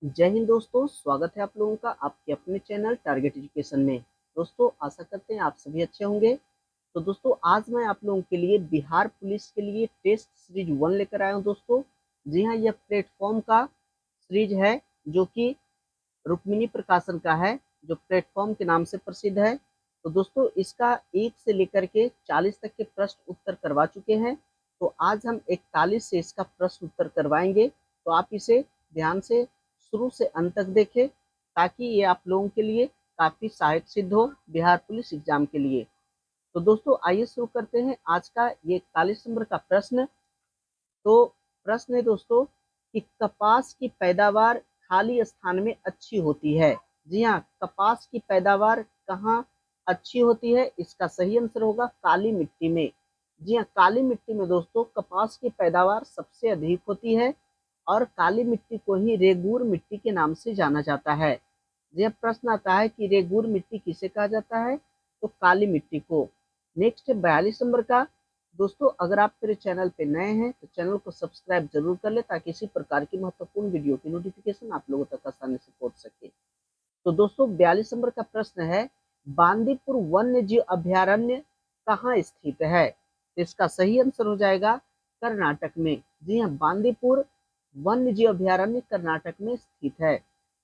जय हिंद दोस्तों, स्वागत है आप लोगों का आपके अपने चैनल टारगेट एजुकेशन में। दोस्तों आशा करते हैं आप सभी अच्छे होंगे। तो दोस्तों आज मैं आप लोगों के लिए बिहार पुलिस के लिए टेस्ट सीरीज 1 लेकर आया हूं दोस्तों। जी हाँ, यह प्लेटफॉर्म का सीरीज है जो कि रुक्मिणी प्रकाशन का है, जो प्लेटफॉर्म के नाम से प्रसिद्ध है। तो दोस्तों इसका 1 से लेकर के 40 तक के प्रश्न उत्तर करवा चुके हैं। तो आज हम 41 से इसका प्रश्न उत्तर करवाएंगे। तो आप इसे ध्यान से शुरू से अंत तक देखें ताकि ये आप लोगों के लिए काफी सहायक सिद्ध हो बिहार पुलिस एग्जाम के लिए। तो दोस्तों आइए शुरू करते हैं आज का ये 41 नंबर का प्रश्न। तो प्रश्न है दोस्तों कि कपास की पैदावार खाली स्थान में अच्छी होती है। जी हाँ, कपास की पैदावार कहाँ अच्छी होती है? इसका सही आंसर होगा काली मिट्टी में। जी हाँ, काली मिट्टी में दोस्तों कपास की पैदावार सबसे अधिक होती है और काली मिट्टी को ही रेगूर मिट्टी के नाम से जाना जाता है। यह प्रश्न आता है कि रेगूर मिट्टी किसे कहा जाता है? तो काली मिट्टी को। नेक्स्ट है 42 नंबर का। दोस्तों अगर आप मेरे चैनल पे नए हैं तो चैनल को सब्सक्राइब जरूर कर ले ताकि इसी प्रकार की महत्वपूर्ण वीडियो की नोटिफिकेशन आप लोगों तक आसानी से पहुंच सके। तो दोस्तों 42 नंबर का प्रश्न है, बांदीपुर वन्य जीव अभयारण्य कहाँ स्थित है? तो इसका सही आंसर हो जाएगा कर्नाटक में। जी हाँ, बांदीपुर वन्य जीव अभयारण्य कर्नाटक में स्थित है।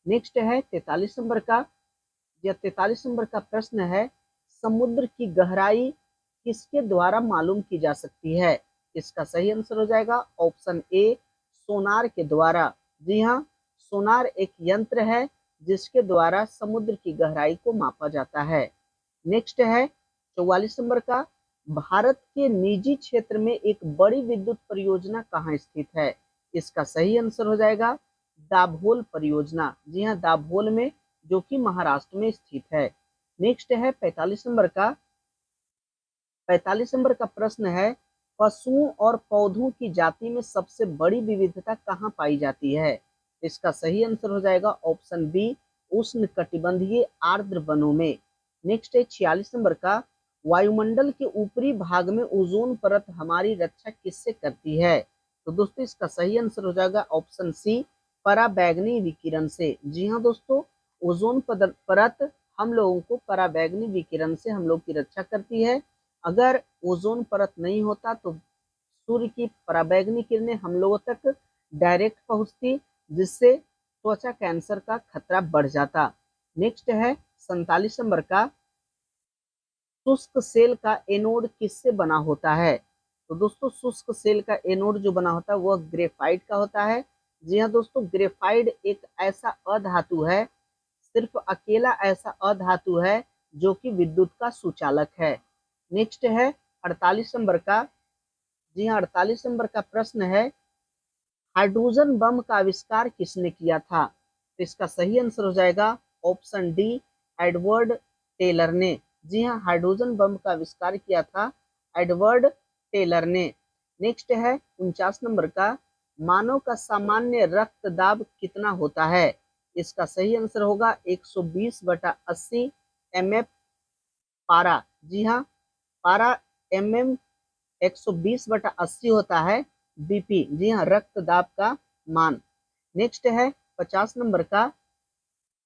नेक्स्ट है 43 नंबर का। यह 43 नंबर का प्रश्न है, समुद्र की गहराई किसके द्वारा मालूम की जा सकती है? इसका सही आंसर हो जाएगा ऑप्शन ए सोनार के द्वारा। जी हाँ, सोनार एक यंत्र है जिसके द्वारा समुद्र की गहराई को मापा जाता है। नेक्स्ट है 44 नंबर का, भारत के निजी क्षेत्र में एक बड़ी विद्युत परियोजना कहाँ स्थित है? इसका सही आंसर हो जाएगा दाभोल परियोजना। जी हाँ, दाभोल में, जो कि महाराष्ट्र में स्थित है। नेक्स्ट है 45 नंबर का। 45 नंबर का प्रश्न है, पशुओं और पौधों की जाति में सबसे बड़ी विविधता कहाँ पाई जाती है? इसका सही आंसर हो जाएगा ऑप्शन बी उष्ण कटिबंधीय आर्द्र वनों में। नेक्स्ट है 46 नंबर का, वायुमंडल के ऊपरी भाग में ओजोन परत हमारी रक्षा किससे करती है? तो दोस्तों इसका सही आंसर हो जाएगा ऑप्शन सी पराबैंगनी विकिरण से। जी हाँ दोस्तों, ओजोन परत हम लोगों को पराबैंगनी विकिरण से हम लोग की रक्षा करती है। अगर ओजोन परत नहीं होता तो सूर्य की पराबैंगनी किरणें हम लोगों तक डायरेक्ट पहुंचती, जिससे त्वचा कैंसर का खतरा बढ़ जाता। नेक्स्ट है 47 नंबर का, शुष्क सेल का एनोड किससे बना होता है? तो दोस्तों शुष्क सेल का एनोड जो बना होता है वह ग्रेफाइट का होता है। जी हाँ दोस्तों, ग्रेफाइट एक ऐसा अधातु है, सिर्फ अकेला ऐसा अधातु है जो कि विद्युत का सुचालक है। नेक्स्ट है 48 नंबर का। जी हाँ, 48 नंबर का प्रश्न है, हाइड्रोजन बम का आविष्कार किसने किया था? तो इसका सही आंसर हो जाएगा ऑप्शन डी एडवर्ड टेलर ने। जी हाँ, हाइड्रोजन बम का आविष्कार किया था एडवर्ड टेलर ने। नेक्स्ट है 49 नंबर का, मानव का सामान्य रक्त दाब कितना होता है? इसका सही आंसर होगा 120/80 एमएफ पारा। जी हाँ, पारा एमएम 120/80 होता है बीपी। जी हाँ, रक्त दाब का मान। नेक्स्ट है 50 नंबर का।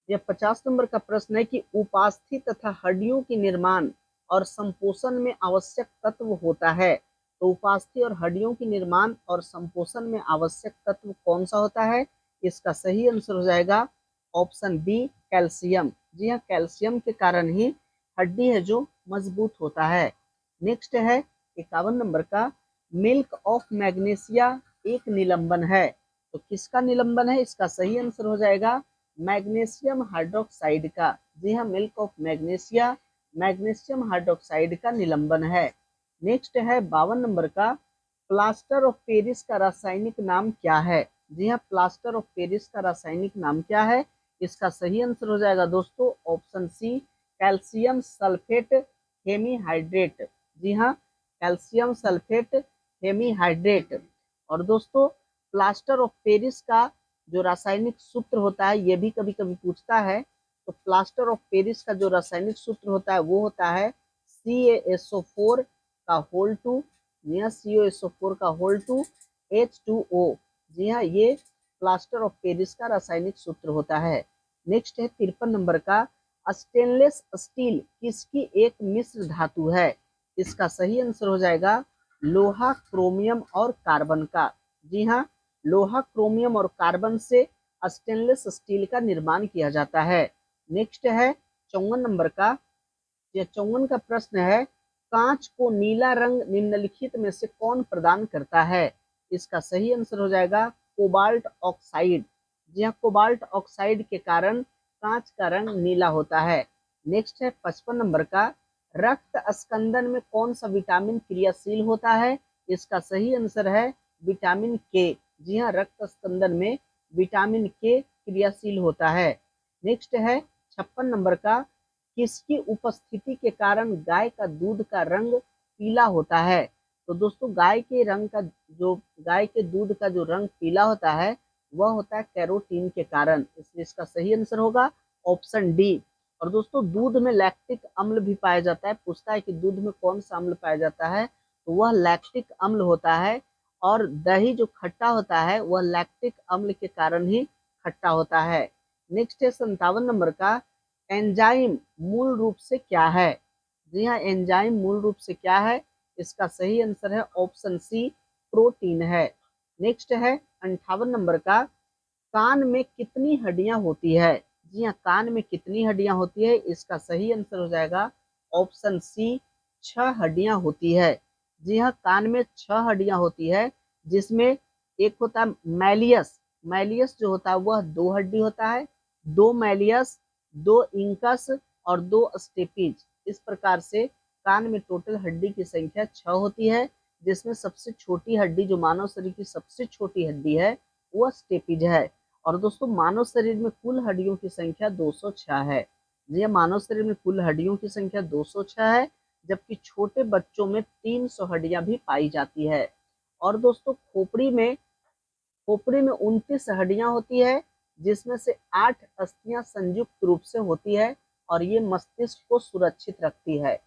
यह 50 नंबर का प्रश्न है कि उपास्थि तथा हड्डियों के निर्माण और संपोषण में आवश्यक तत्व होता है। तो उपास्थि और हड्डियों के निर्माण और संपोषण में आवश्यक तत्व कौन सा होता है? इसका सही आंसर हो जाएगा ऑप्शन बी कैल्शियम। जी हाँ, कैल्शियम के कारण ही हड्डी है जो मजबूत होता है। नेक्स्ट है 51 नंबर का, मिल्क ऑफ मैग्नीशिया एक निलंबन है। तो किसका निलंबन है? इसका सही आंसर हो जाएगा मैग्नीशियम हाइड्रोक्साइड का। जी हाँ, milk of magnesia magnesium hydroxide का निलंबन है। नेक्स्ट है 52 नंबर का, प्लास्टर ऑफ पेरिस का रासायनिक नाम क्या है? जी हाँ, प्लास्टर ऑफ पेरिस का रासायनिक नाम क्या है? इसका सही आंसर हो जाएगा दोस्तों option C calcium sulphate hemihydrate. जी हाँ, कैल्शियम सल्फेट हेमीहाइड्रेट। और दोस्तों प्लास्टर ऑफ पेरिस का जो रासायनिक सूत्र होता है, ये भी कभी कभी पूछता है। तो प्लास्टर ऑफ पेरिस का जो रासायनिक सूत्र होता है वो होता है CaSO4 का होल टू। जी हाँ, CaSO4 का होल टू H2O। जी हाँ, ये प्लास्टर ऑफ पेरिस का रासायनिक सूत्र होता है। नेक्स्ट है 53 नंबर का, स्टेनलेस स्टील किसकी एक मिश्र धातु है? इसका सही आंसर हो जाएगा लोहा, क्रोमियम और कार्बन का। जी हाँ, लोहा, क्रोमियम और कार्बन से स्टेनलेस स्टील का निर्माण किया जाता है। नेक्स्ट है 54 नंबर का, यह 54 का प्रश्न है, कांच को नीला रंग निम्नलिखित में से कौन प्रदान करता है? इसका सही आंसर हो जाएगा कोबाल्ट ऑक्साइड। जी हाँ, कोबाल्ट ऑक्साइड के कारण कांच का रंग नीला होता है। नेक्स्ट है 55 नंबर का, रक्त स्कंदन में कौन सा विटामिन क्रियाशील होता है? इसका सही आंसर है विटामिन के। जी हाँ, रक्त स्कंदन में विटामिन के क्रियाशील होता है। नेक्स्ट है 56 नंबर का, किसकी उपस्थिति के कारण गाय का दूध का रंग पीला होता है? तो दोस्तों गाय के दूध का जो रंग पीला होता है वह होता है कैरोटीन के कारण, इसलिए इसका सही आंसर होगा ऑप्शन डी। और दोस्तों दूध में लैक्टिक अम्ल भी पाया जाता है, पूछता है कि दूध में कौन सा अम्ल पाया जाता है, तो वह लैक्टिक अम्ल होता है। और दही जो खट्टा होता है वह लैक्टिक अम्ल के कारण ही खट्टा होता है। नेक्स्ट है 57 नंबर का, एंजाइम मूल रूप से क्या है? जी हाँ, एंजाइम मूल रूप से क्या है? इसका सही आंसर है ऑप्शन सी, प्रोटीन है। नेक्स्ट है 58 नंबर का, कान में कितनी हड्डियां होती है? जी हाँ, कान में कितनी हड्डियां होती है? इसका सही आंसर हो जाएगा ऑप्शन सी, 6 हड्डियां होती है। जी हाँ, कान में 6 हड्डियां होती है, जिसमें एक होता है मैलियस। मैलियस जो होता है वह 2 हड्डी होता है, 2 मैलियस, 2 इंकस और 2 स्टेपिज। इस प्रकार से कान में टोटल हड्डी की संख्या 6 होती है, जिसमें सबसे छोटी हड्डी जो मानव शरीर की सबसे छोटी हड्डी है वह स्टेपिज है। और दोस्तों मानव शरीर में कुल हड्डियों की संख्या 206 है। ये मानव शरीर में कुल हड्डियों की संख्या 206 है, जबकि छोटे बच्चों में 300 हड्डियां भी पाई जाती है। और दोस्तों खोपड़ी में 29 हड्डियां होती है, जिसमें से 8 अस्थियां संयुक्त रूप से होती है और ये मस्तिष्क को सुरक्षित रखती है।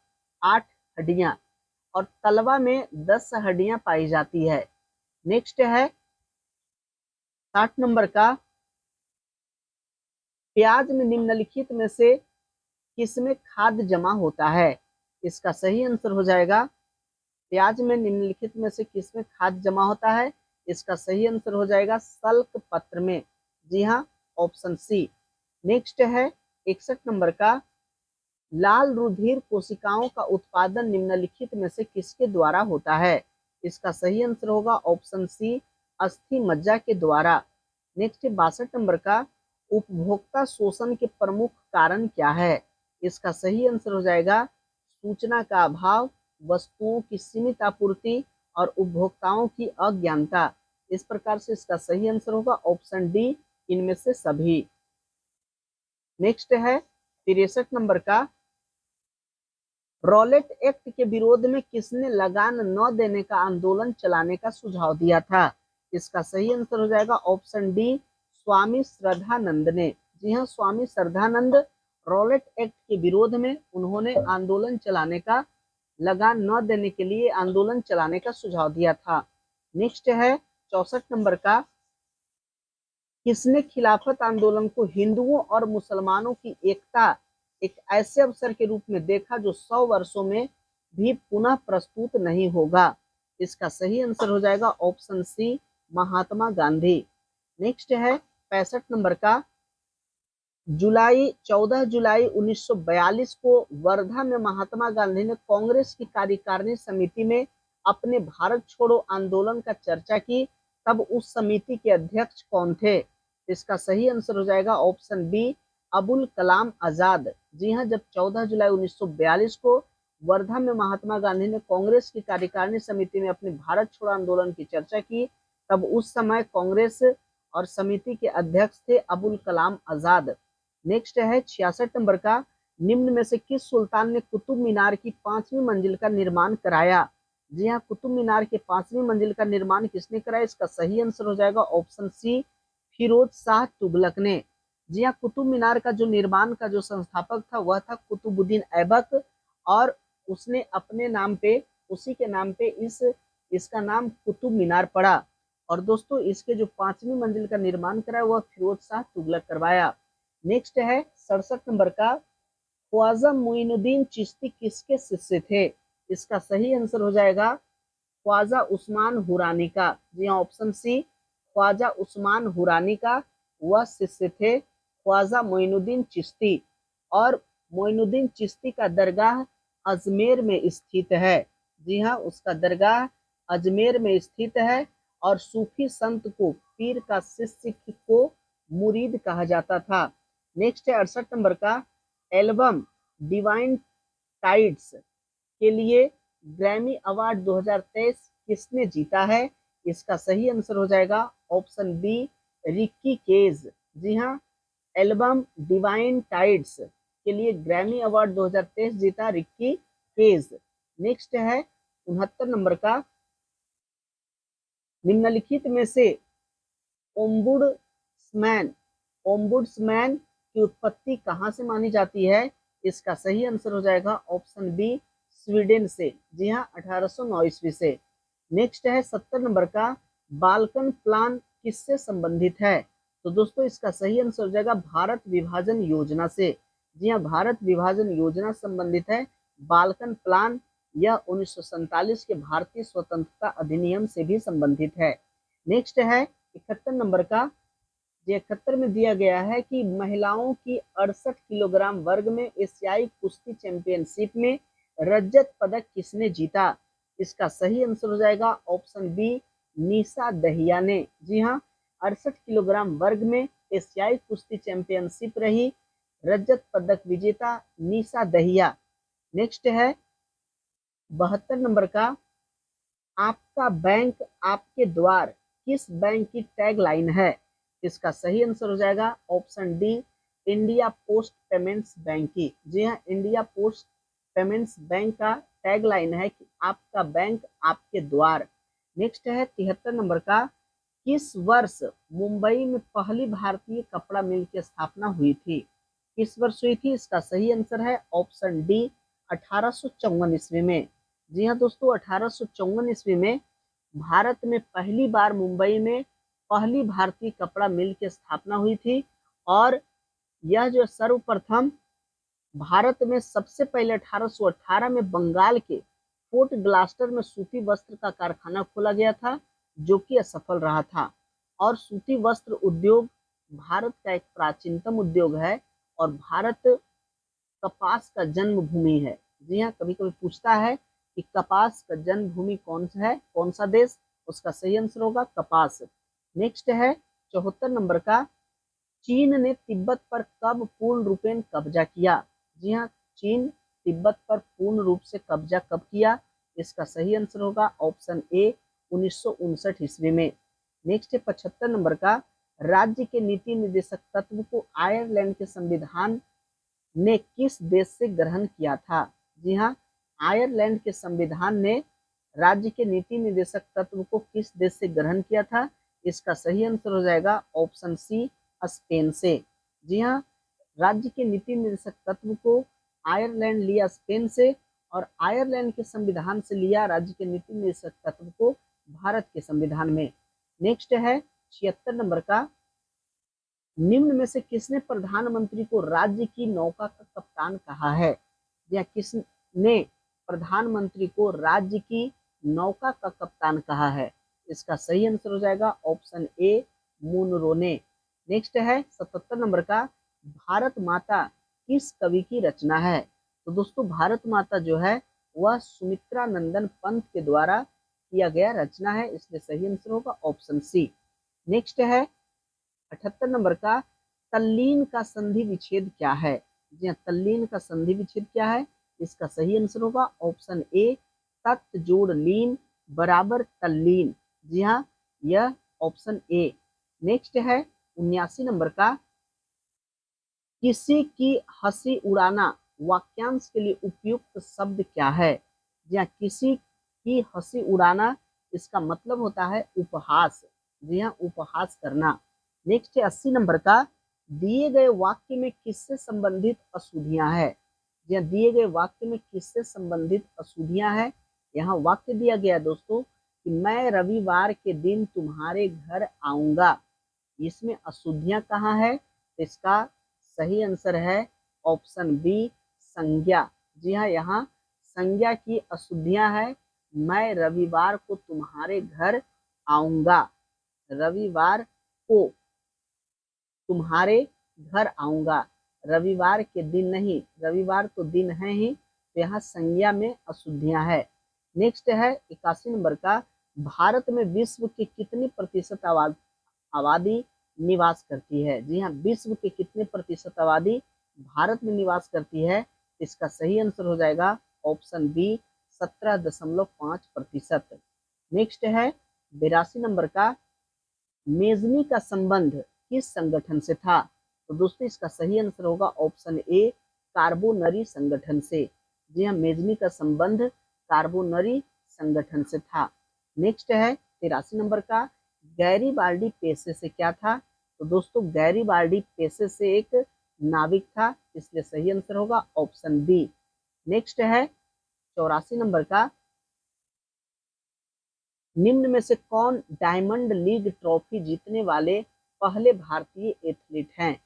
8 हड्डियां। और तलवा में 10 हड्डियां पाई जाती है। नेक्स्ट है 60 नंबर का, प्याज में निम्नलिखित में से किसमें खाद जमा होता है? इसका सही आंसर हो जाएगा, प्याज में निम्नलिखित में से किसमें खाद जमा होता है? इसका सही आंसर हो जाएगा सल्क पत्र में। जी हाँ, ऑप्शन सी। नेक्स्ट है 61 नंबर का, लाल रुधिर कोशिकाओं का उत्पादन निम्नलिखित में से किसके द्वारा होता है? इसका सही आंसर होगा ऑप्शन सी, अस्थि मज्जा के द्वारा। नेक्स्ट 62 नंबर का, उपभोक्ता शोषण के प्रमुख कारण क्या है? इसका सही आंसर हो जाएगा सूचना का अभाव, वस्तुओं की सीमित आपूर्ति और उपभोक्ताओं की अज्ञानता। इस प्रकार से इसका सही आंसर होगा ऑप्शन डी, इनमें से सभी। नेक्स्ट है 63 नंबर का, रॉलेट एक्ट के विरोध में किसने लगान न देने का आंदोलन चलाने का सुझाव दिया था? इसका सही आंसर हो जाएगा ऑप्शन डी, स्वामी श्रद्धानंद ने। जी हाँ, स्वामी श्रद्धानंद रॉलेट एक्ट के विरोध में उन्होंने आंदोलन चलाने का, लगान न देने के लिए आंदोलन चलाने का सुझाव दिया था। नेक्स्ट है 64 नंबर का, किसने खिलाफत आंदोलन को हिंदुओं और मुसलमानों की एकता एक ऐसे अवसर के रूप में देखा जो 100 वर्षों में भी पुनः प्रस्तुत नहीं होगा? इसका सही आंसर हो जाएगा option C, Mahatma Gandhi. Next है 65 नंबर का, 14 जुलाई 1942 को वर्धा में महात्मा गांधी ने कांग्रेस की कार्यकारिणी समिति में अपने भारत छोड़ो आंदोलन का चर्चा की, तब उस समिति के अध्यक्ष कौन थे? इसका सही आंसर हो जाएगा ऑप्शन बी, अबुल कलाम आजाद। जी हाँ, जब 14 जुलाई 1942 को वर्धा में महात्मा गांधी ने कांग्रेस की कार्यकारिणी समिति में अपने भारत छोड़ो आंदोलन की चर्चा की, तब उस समय कांग्रेस और समिति के अध्यक्ष थे अबुल कलाम आजाद। नेक्स्ट है 66 नंबर का, निम्न में से किस सुल्तान ने कुतुब मीनार की 5वीं मंजिल का निर्माण कराया? जी हाँ, कुतुब मीनार के 5वीं मंजिल का निर्माण किसने कराया? इसका सही आंसर हो जाएगा ऑप्शन सी, फिरोज शाह तुगलक ने। जी हाँ, कुतुब मीनार का जो निर्माण का जो संस्थापक था वह था कुतुबुद्दीन ऐबक, और उसने अपने नाम पे, उसी के नाम पे इसका नाम कुतुब मीनार पड़ा। और दोस्तों इसके जो 5वीं मंजिल का निर्माण कराया वह फिरोज शाह तुगलक करवाया। नेक्स्ट है 67 नंबर का, ख्वाजा मोइनुद्दीन चिश्ती किसके शिष्य थे? इसका सही आंसर हो जाएगा ख्वाजा उस्मान हुरानी का। जी हाँ, ऑप्शन सी, ख्वाजा उस्मान हुरानी का वह शिष्य थे ख्वाजा मोइनुद्दीन चिश्ती। और मोइनुद्दीन चिश्ती का दरगाह अजमेर में स्थित है। जी हाँ, उसका दरगाह अजमेर में स्थित है। और सूफी संत को पीर का शिष्य को मुरीद कहा जाता था। नेक्स्ट है 68 नंबर का, एल्बम डिवाइन टाइड्स के लिए ग्रैमी अवार्ड 2023 किसने जीता है? इसका सही आंसर हो जाएगा ऑप्शन बी, रिक्की केज। जी हाँ, एल्बम डिवाइन टाइड्स के लिए ग्रैमी अवार्ड 2023 जीता रिक्की केज। नेक्स्ट है 69 नंबर का, निम्नलिखित में से ओम्बुड्समैन ओम्बुड्समैन की उत्पत्ति कहाँ से मानी जाती है? इसका सही आंसर हो जाएगा ऑप्शन बी, स्वीडन से। जी हाँ, 1809 ईस्वी से। नेक्स्ट है 70 नंबर का, बाल्कन प्लान किससे संबंधित है? तो दोस्तों इसका सही आंसर हो जाएगा भारत विभाजन योजना से। जी हाँ, भारत विभाजन योजना संबंधित है। बाल्कन प्लान यह 1947 के भारतीय स्वतंत्रता अधिनियम से भी संबंधित है। नेक्स्ट है 71 नंबर का, ये 71 में दिया गया है कि महिलाओं की 68 किलोग्राम वर्ग में एशियाई कुश्ती चैंपियनशिप में रजत पदक किसने जीता? इसका सही आंसर हो जाएगा ऑप्शन बी, निशा दहिया ने। जी हाँ, 68 किलोग्राम वर्ग में एशियाई कुश्ती चैंपियनशिप रही, रजत पदक विजेता निशा दहिया। नेक्स्ट है 72 नंबर का, आपका बैंक आपके द्वार किस बैंक की टैगलाइन है? इसका सही आंसर हो जाएगा option D, India post payments bank की। जी हाँ, इंडिया पोस्ट पेमेंट्स बैंक का टैगलाइन है कि आपका बैंक आपके द्वार। नेक्स्ट है 73 नंबर का, किस वर्ष मुंबई में पहली भारतीय कपड़ा मिल की स्थापना हुई थी? किस वर्ष हुई थी? इसका सही आंसर है ऑप्शन डी, 1854 ईस्वी में। जी हाँ दोस्तों, 1854 ईस्वी में भारत में पहली बार मुंबई में पहली भारतीय कपड़ा मिल की स्थापना हुई थी। और यह जो सर्वप्रथम भारत में सबसे पहले 1818 में बंगाल के फोर्ट ग्लास्टर में सूती वस्त्र का कारखाना खोला गया था, जो कि असफल रहा था। और सूती वस्त्र उद्योग भारत का एक प्राचीनतम उद्योग है और भारत कपास का जन्मभूमि है। जी हाँ, कभी कभी पूछता है कि कपास का जन्मभूमि कौन सा है, कौन सा देश? उसका सही आंसर होगा कपास। नेक्स्ट है 74 नंबर का, चीन ने तिब्बत पर कब पूर्ण रूपेण कब्जा किया? जी हाँ, चीन तिब्बत पर पूर्ण रूप से कब्जा कब किया? इसका सही आंसर होगा ऑप्शन ए, 1959 ईस्वी में। नेक्स्ट है 75 नंबर का, राज्य के नीति निर्देशक तत्व को आयरलैंड के संविधान ने किस देश से ग्रहण किया था? जी हाँ, आयरलैंड के संविधान ने राज्य के नीति निर्देशक तत्व को किस देश से ग्रहण किया था? इसका सही आंसर हो जाएगा ऑप्शन सी, स्पेन से। जी हाँ, राज्य के नीति निर्देशक तत्व को आयरलैंड लिया स्पेन से, और आयरलैंड के संविधान से लिया राज्य के नीति निर्देशक तत्व को भारत के संविधान में। नेक्स्ट है 76 नंबर का, निम्न में से किसने प्रधानमंत्री को राज्य की नौका का कप्तान कहा है? या किसने प्रधानमंत्री को राज्य की नौका का कप्तान कहा है? इसका सही आंसर हो जाएगा ऑप्शन ए, मुनरो ने। नेक्स्ट है 77 नंबर का, भारत माता किस कवि की रचना है? तो दोस्तों भारत माता जो है वह सुमित्रा नंदन पंत के द्वारा किया गया रचना है, इसलिए सही आंसर होगा ऑप्शन सी। नेक्स्ट है 78 नंबर का, तल्लीन का संधि विच्छेद क्या है? जी हाँ, तल्लीन का संधि विच्छेद क्या है? इसका सही आंसर होगा ऑप्शन ए, तत् जोड़ लीन बराबर तल्लीन। जी हाँ, यह ऑप्शन ए। नेक्स्ट है 79 नंबर का, किसी की हंसी उड़ाना वाक्यांश के लिए उपयुक्त शब्द क्या है? जी हाँ, किसी की हंसी उड़ाना इसका मतलब होता है उपहास। जी हाँ, उपहास करना। नेक्स्ट है 80 नंबर का, दिए गए वाक्य में किससे संबंधित अशुद्धियां है? जी हाँ, दिए गए वाक्य में किससे संबंधित अशुद्धियां है? यहाँ वाक्य दिया गया दोस्तों, कि मैं रविवार के दिन तुम्हारे घर आऊंगा। इसमें अशुद्धियां कहाँ है? तो इसका सही आंसर है ऑप्शन बी, संज्ञा। जी हाँ, यहाँ संज्ञा की अशुद्धियां है। मैं रविवार को तुम्हारे घर आऊंगा, रविवार को तुम्हारे घर आऊंगा, रविवार के दिन नहीं, रविवार तो दिन है ही, तो यहाँ संज्ञा में अशुद्धियां है। नेक्स्ट है 81 नंबर का, भारत में विश्व के कितने प्रतिशत आबादी निवास करती है? जी हाँ, विश्व के कितने प्रतिशत आबादी भारत में निवास करती है? इसका सही आंसर हो जाएगा ऑप्शन बी, 17.5%। नेक्स्ट है 82 नंबर का, मेजनी का संबंध किस संगठन से था? तो दोस्तों इसका सही आंसर होगा ऑप्शन ए, कार्बोनरी संगठन से। जी हाँ, मेजनी का संबंध कार्बोनरी संगठन से था। नेक्स्ट है 83 नंबर का, गैरीबाल्डी पेशे से क्या था? तो दोस्तों गैरीबाल्डी पेशे से एक नाविक था, इसलिए सही आंसर होगा ऑप्शन बी। नेक्स्ट है 84 नंबर का, निम्न में से कौन डायमंड लीग ट्रॉफी जीतने वाले पहले भारतीय एथलीट हैं?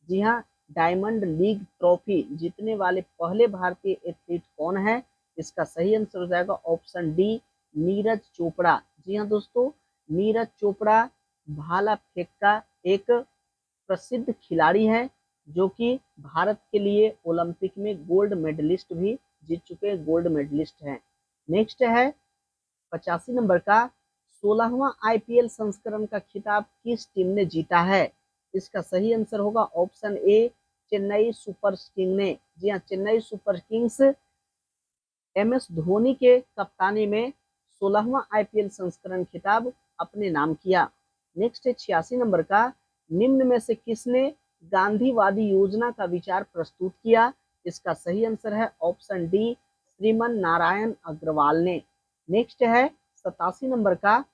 जी हाँ, डायमंड लीग ट्रॉफी जीतने वाले पहले भारतीय एथलीट कौन है? इसका सही आंसर हो जाएगा ऑप्शन डी, नीरज चोपड़ा। जी हाँ दोस्तों, नीरज चोपड़ा भाला फेंक का एक प्रसिद्ध खिलाड़ी है, जो कि भारत के लिए ओलंपिक में गोल्ड मेडलिस्ट भी जीत चुके गोल्ड मेडलिस्ट हैं। नेक्स्ट है 85 नंबर का, 16वां आईपीएल संस्करण का खिताब किस टीम ने जीता है? इसका सही आंसर होगा option A, Chennai super king ने। जी हाँ, Chennai super Kings MS Dhoni के कप्तानी में 16वां आईपीएल संस्करण खिताब अपने नाम किया। नेक्स्ट है 86 नंबर का, निम्न में से किसने गांधीवादी योजना का विचार प्रस्तुत किया? इसका सही आंसर है ऑप्शन डी, श्रीमन नारायण अग्रवाल ने। नेक्स्ट है 87 नंबर का,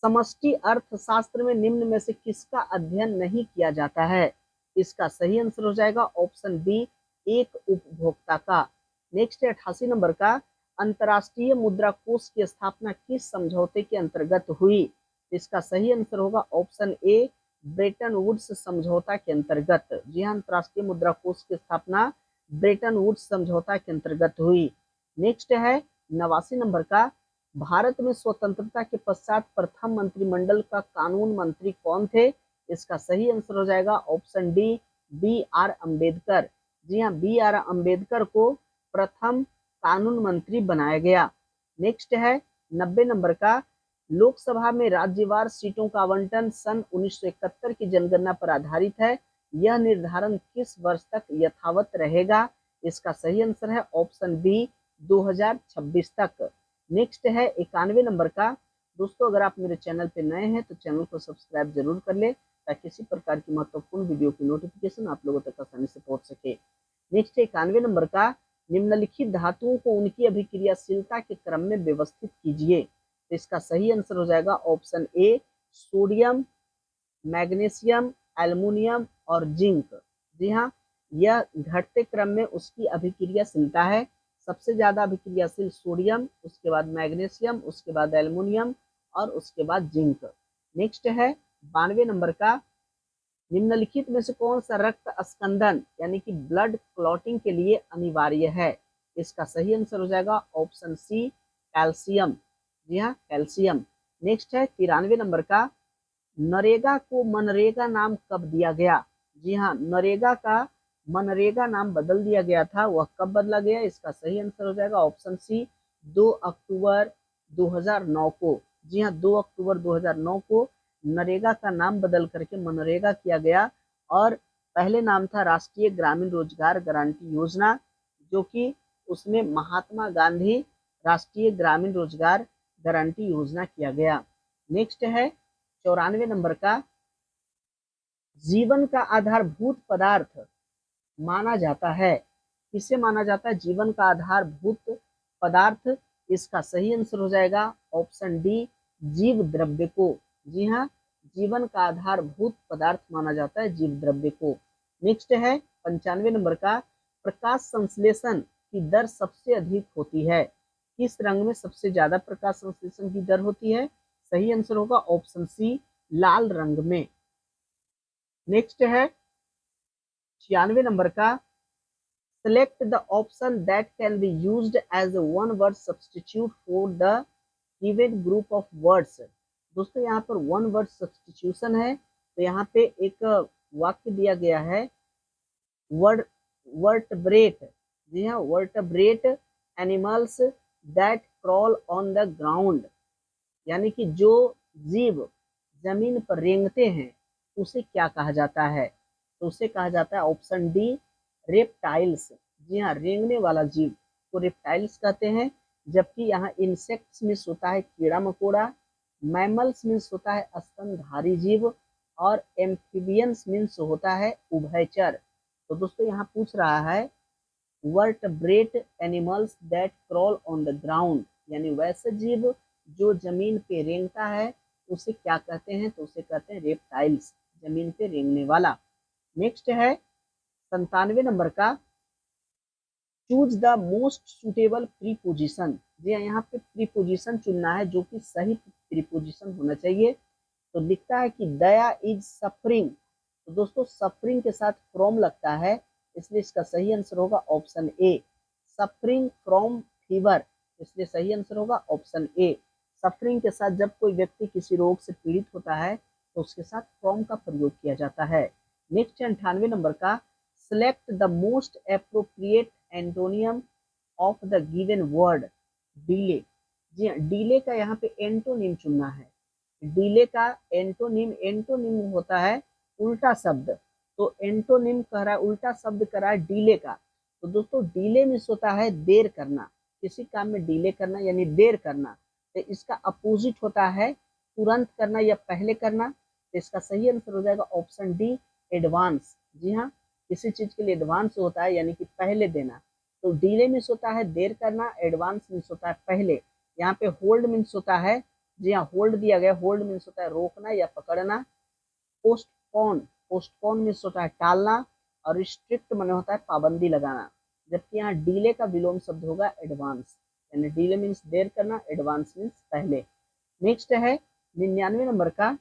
समष्टि अर्थशास्त्र में निम्न में से किसका अध्ययन नहीं किया जाता है? इसका सही आंसर हो जाएगा ऑप्शन बी, एक उपभोक्ता का। नेक्स्ट है 88 नंबर का, अंतरराष्ट्रीय मुद्रा कोष की स्थापना किस समझौते के अंतर्गत हुई? इसका सही आंसर होगा ऑप्शन ए, ब्रेटन वुड्स समझौता के अंतर्गत। जी हाँ, अंतरराष्ट्रीय मुद्रा कोष की स्थापना ब्रेटन वुड्स समझौता के अंतर्गत हुई। नेक्स्ट है 89 नंबर का, भारत में स्वतंत्रता के पश्चात प्रथम मंत्रिमंडल का कानून मंत्री कौन थे? इसका सही आंसर हो जाएगा option D, B R Ambedkar. जी हाँ, बी आर अम्बेडकर को प्रथम कानून मंत्री बनाया गया। नेक्स्ट है 90 नंबर का, लोकसभा में राज्यवार सीटों का आवंटन सन 1971 की जनगणना पर आधारित है। यह निर्धारण किस वर्ष तक यथावत रहेगा? इसका सही आंसर है ऑप्शन बी, 2026 तक। नेक्स्ट है 91 नंबर का, दोस्तों अगर आप मेरे चैनल पे नए हैं तो चैनल को सब्सक्राइब जरूर कर ले, ताकि किसी प्रकार की महत्वपूर्ण वीडियो की नोटिफिकेशन आप लोगों तक आसानी से पहुंच सके। नेक्स्ट है 91 नंबर का, निम्नलिखित धातुओं को उनकी अभिक्रियाशीलता के क्रम में व्यवस्थित कीजिए। तो इसका सही आंसर हो जाएगा option A, sodium, magnesium, aluminium और जिंक। जी हाँ, यह घटते क्रम में उसकी अभिक्रियाशीलता है। सबसे ज्यादा अभिक्रियाशील सोडियम, उसके बाद मैग्नीशियम, उसके बाद एल्युमिनियम और उसके बाद जिंक। नेक्स्ट है 92 नंबर का, निम्नलिखित में से कौन सा रक्त स्कंदन यानी कि ब्लड क्लॉटिंग के लिए अनिवार्य है? इसका सही आंसर हो जाएगा ऑप्शन सी, कैल्शियम। जी हाँ, कैल्शियम। नेक्स्ट है 93 नंबर का, नरेगा को मनरेगा नाम कब दिया गया? जी हाँ, नरेगा का मनरेगा नाम बदल दिया गया था, वह कब बदला गया? इसका सही आंसर हो जाएगा ऑप्शन सी, 2 अक्टूबर 2009 को। जी हाँ, 2 अक्टूबर 2009 को नरेगा का नाम बदल करके मनरेगा किया गया, और पहले नाम था राष्ट्रीय ग्रामीण रोजगार गारंटी योजना, जो कि उसमें महात्मा गांधी राष्ट्रीय ग्रामीण रोजगार गारंटी योजना किया गया। नेक्स्ट है 94 नंबर का, जीवन का आधारभूत पदार्थ माना जाता है, किसे माना जाता है जीवन का आधारभूत पदार्थ? इसका सही आंसर हो जाएगा ऑप्शन डी, जीव द्रव्य को। जी हाँ, जीवन का आधारभूत पदार्थ माना जाता है जीव द्रव्य को। नेक्स्ट है 95 नंबर का, प्रकाश संश्लेषण की दर सबसे अधिक होती है, किस रंग में सबसे ज्यादा प्रकाश संश्लेषण की दर होती है? सही आंसर होगा ऑप्शन सी, लाल रंग में। नेक्स्ट है 96 नंबर का, select the option that can be used as a one word substitute for the given group of words। दोस्तों यहाँ पर वन वर्ड सब्स्टिट्यूशन है, तो यहाँ पे एक वाक्य दिया गया है वर्ड वर्टब्रेट। जी हाँ, vertebrate animals that crawl on the ground, यानी कि जो जीव जमीन पर रेंगते हैं उसे क्या कहा जाता है? तो उसे कहा जाता है ऑप्शन डी, रेप्टाइल्स। जी हाँ, रेंगने वाला जीव को रेप्टाइल्स कहते हैं। जबकि यहाँ इंसेक्ट्स मीन्स होता है कीड़ा मकोड़ा, मैमल्स मीन्स होता है स्तनधारी जीव, और एम्फीबियंस मीन्स होता है उभयचर। तो दोस्तों यहाँ पूछ रहा है vertebrate animals that crawl on the ground, यानी वैसे जीव जो जमीन पे रेंगता है उसे क्या कहते हैं? तो उसे कहते हैं रेप्टाइल्स, जमीन पे रेंगने वाला। नेक्स्ट है 97 नंबर का, choose the most suitable preposition. जी हाँ, यहाँ पे प्रीपोजिशन चुनना है जो कि सही प्रीपोजिशन होना चाहिए। तो लिखता है कि दया इज सफरिंग, तो दोस्तों सफरिंग के साथ फ्रॉम लगता है, इसलिए इसका सही आंसर होगा option A, suffering from fever. इसलिए सही आंसर होगा ऑप्शन ए। सफरिंग के साथ जब कोई व्यक्ति किसी रोग से पीड़ित होता है तो उसके साथ फ्रॉम का प्रयोग किया जाता है। नेक्स्ट 98 नंबर का, select the most appropriate antonym of the given word delay. जी हाँ, डीले का यहाँ पे एंटोनिम चुनना है। डीले का एंटोनिम होता है उल्टा शब्द। तो एंटोनिम कह रहा है, उल्टा शब्द कह रहा है डीले का। तो दोस्तों डीले मीन्स होता है देर करना, किसी काम में डीले करना यानी देर करना। तो इसका अपोजिट होता है तुरंत करना या पहले करना। तो इसका सही आंसर हो जाएगा ऑप्शन डी, एडवांस। जी हाँ, किसी चीज के लिए एडवांस होता है यानी कि पहले देना। तो डीले मीन्स होता है देर करना, एडवांस मीन्स होता है पहले। यहाँ पे होल्ड मीन्स होता है, जी हाँ होल्ड दिया गया, होल्ड मीन्स होता है रोकना या पकड़ना। पोस्टपोन, पोस्टपोन मीन्स होता है टालना, और रिस्ट्रिक्ट माने होता है पाबंदी लगाना। जबकि यहाँ डीले का विलोम शब्द होगा एडवांस, यानी डीले मीन्स देर करना, एडवांस मीन्स पहले। नेक्स्ट है 99 नंबर का,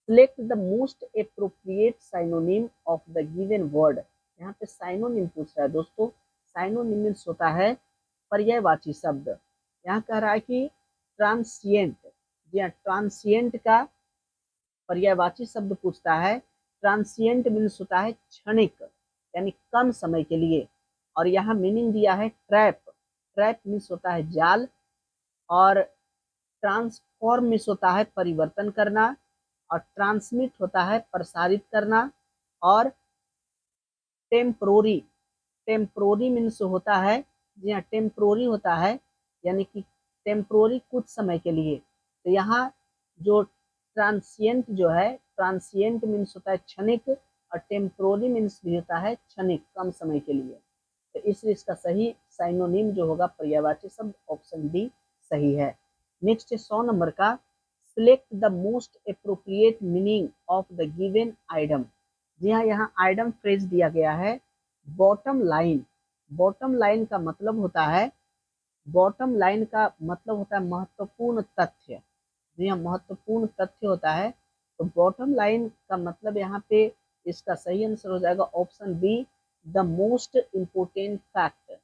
select the most appropriate synonym of the given word. यहाँ पे साइनोनिम पूछ रहा है दोस्तों। साइनोनिम मीन्स होता है पर्यायवाची शब्द। यहाँ कह रहा है कि ट्रांसिएंट, जी हाँ ट्रांसिएंट का पर्यायवाची शब्द पूछता है। ट्रांसिएंट मीन्स होता है क्षणिक, यानी कम समय के लिए। और यहाँ मीनिंग दिया है ट्रैप, ट्रैप मीन्स होता है जाल। और ट्रांसफॉर्म मीन्स होता है परिवर्तन करना। और ट्रांसमिट होता है प्रसारित करना। और टेम्प्रोरी, टेम्प्रोरी मीन्स होता है, जी हाँ टेम्प्रोरी होता है यानी कि टेम्प्रोरी कुछ समय के लिए। तो यहाँ जो ट्रांसिएंट जो है, ट्रांसिएंट मीन्स होता है क्षणिक, और टेम्प्रोरी मीन्स भी होता है क्षणिक, कम समय के लिए। तो इसलिए इसका सही साइनोनिम जो होगा पर्यायवाची शब्द ऑप्शन डी सही है। नेक्स्ट है 100 नंबर का, select the most appropriate meaning of the given item. जी हाँ, यहाँ आइटम फ्रेज दिया गया है बॉटम लाइन। बॉटम लाइन का मतलब होता है, बॉटम लाइन का मतलब होता है महत्वपूर्ण तथ्य। जी हाँ, महत्वपूर्ण तथ्य होता है। तो बॉटम लाइन का मतलब यहाँ पे इसका सही आंसर हो जाएगा option B, the most important fact.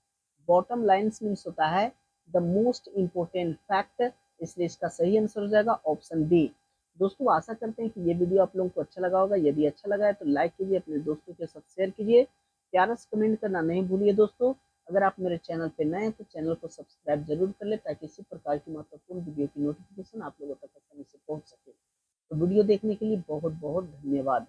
Bottom lines means होता है द मोस्ट इम्पोर्टेंट फैक्ट, इसलिए इसका सही आंसर हो जाएगा ऑप्शन बी। दोस्तों आशा करते हैं कि ये वीडियो आप लोगों को अच्छा लगा होगा। यदि अच्छा लगा है तो लाइक कीजिए, अपने दोस्तों के साथ शेयर कीजिए, प्यारा से कमेंट करना नहीं भूलिए। दोस्तों अगर आप मेरे चैनल पे नए हैं तो चैनल को सब्सक्राइब जरूर कर ले, ताकि इसी प्रकार की महत्वपूर्ण वीडियो की नोटिफिकेशन आप लोगों तक आसानी से पहुंच सके। तो वीडियो देखने के लिए बहुत बहुत धन्यवाद।